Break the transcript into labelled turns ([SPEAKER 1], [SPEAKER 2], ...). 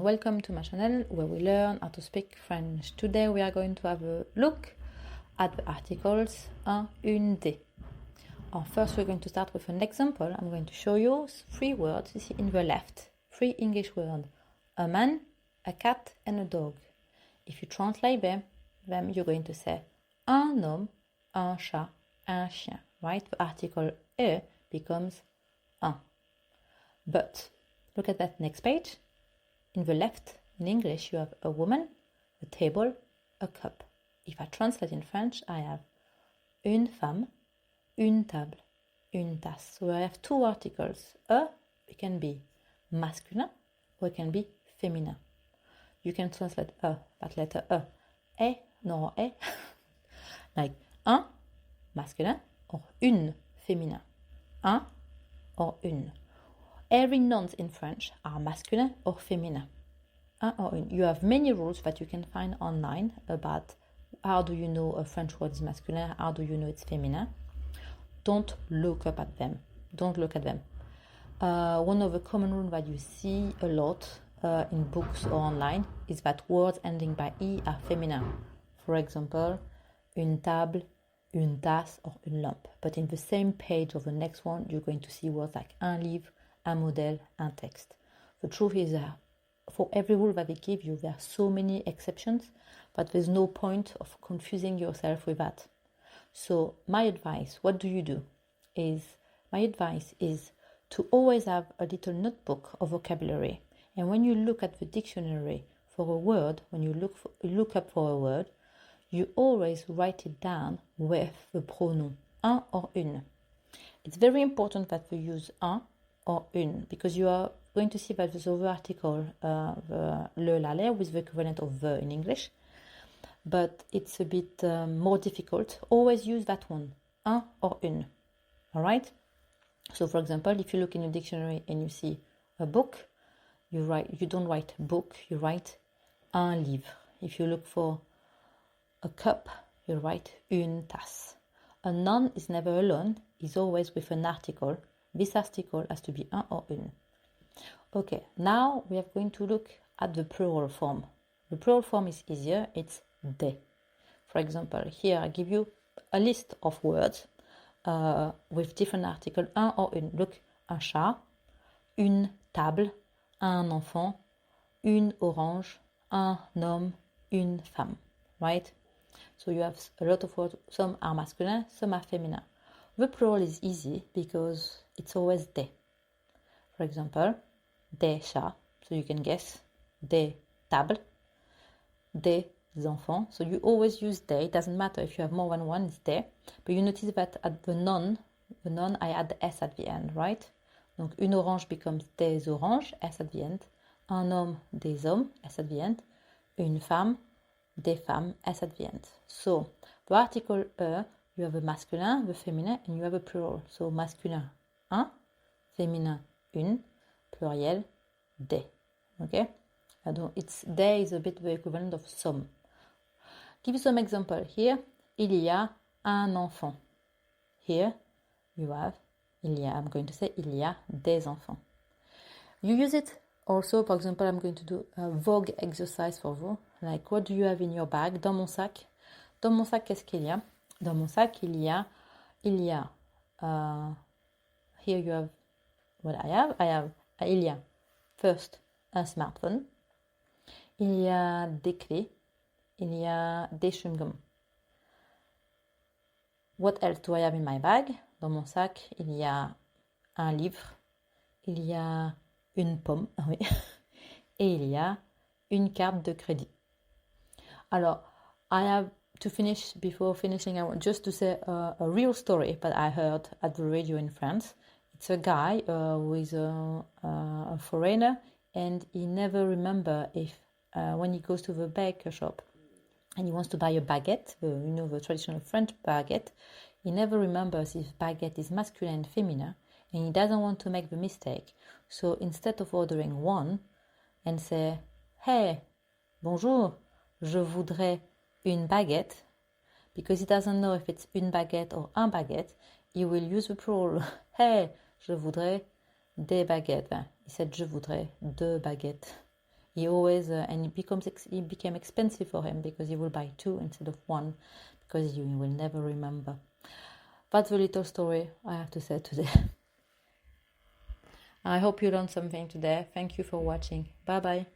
[SPEAKER 1] welcome to my channel where we learn how to speak French. Today we are going to have a look at the articles un, une, des. First we're going to start with an example. I'm going to show you 3 words you see in the left. 3 English words. A man, a cat and a dog. If you translate them you're going to say un homme, un chat, un chien. Right? The article e becomes un. But look at that next page. In the left, in English, you have a woman, a table, a cup. If I translate in French, I have une femme, une table, une tasse. So I have 2 articles. It can be masculine or it can be feminine. You can translate that letter no, like un masculin or une féminin. Un or une. Every nouns in French are masculine or feminine. Un or une. You have many rules that you can find online about how do you know a French word is masculine, how do you know it's feminine. Don't look up at them. Don't look at them. One of the common rules that you see a lot in books or online is that words ending by E are feminine. For example, une table, une tasse, or une lampe. But in the same page of the next one, you're going to see words like un livre, un modèle, un texte. The truth is that for every rule that they give you, there are so many exceptions, but there's no point of confusing yourself with that. So my advice, what do you do? My advice is to always have a little notebook of vocabulary. And when you look at the dictionary for a word, when you look up for a word, you always write it down with the pronoun un or une. It's very important that you use un or une, because you are going to see that there's other article, le, la, les, with the equivalent of the in English, but it's a bit more difficult. Always use that one, un or une, all right? So for example, if you look in a dictionary and you see a book, you don't write book, you write un livre. If you look for a cup, you write une tasse. A noun is never alone, is always with an article. This article has to be un or une. Okay, now we are going to look at the plural form. The plural form is easier, it's des. For example, here I give you a list of words with different articles, un or une. Look, un chat, une table, un enfant, une orange, un homme, une femme, right? So you have a lot of words, some are masculine, some are feminine. The plural is easy because it's always des. For example, des chats, so you can guess, des tables, des enfants. So you always use des. It doesn't matter if you have more than one, it's des. But you notice that at the noun, I add the S at the end, right? Donc une orange becomes des oranges, S at the end. Un homme, des hommes, S at the end. Une femme, des femmes, S at the end. So the article you have a masculin, the feminine, and you have a plural. So masculin, un, féminin, une, pluriel, des. Okay? It's des is a bit the equivalent of some. Give you some example. Here, il y a un enfant. Here, you have, I'm going to say, il y a des enfants. You use it also, for example, I'm going to do a Vogue exercise for you. Like, what do you have in your bag? Dans mon sac. Dans mon sac, qu'est-ce qu'il y a? Dans mon sac, il y a, here you have what I have, il y a, first, un smartphone, il y a des clés, il y a des chewing-gums. What else do I have in my bag? Dans mon sac, il y a un livre, il y a une pomme, oui, et il y a une carte de crédit. Alors, I have to finish, before finishing, I want just to say a real story that I heard at the radio in France. It's a guy who is a foreigner, and he never remember if when he goes to the baker shop and he wants to buy a baguette, the traditional French baguette, he never remembers if baguette is masculine and feminine, and he doesn't want to make the mistake. So instead of ordering one and say, hey, bonjour, je voudrais une baguette, because he doesn't know if it's une baguette or un baguette, he will use the plural. Hey, je voudrais des baguettes. He said, je voudrais 2 baguettes. He always and it became expensive for him because he will buy 2 instead of 1 because you will never remember. That's the little story I have to say today. I hope you learned something today. Thank you for watching. Bye bye.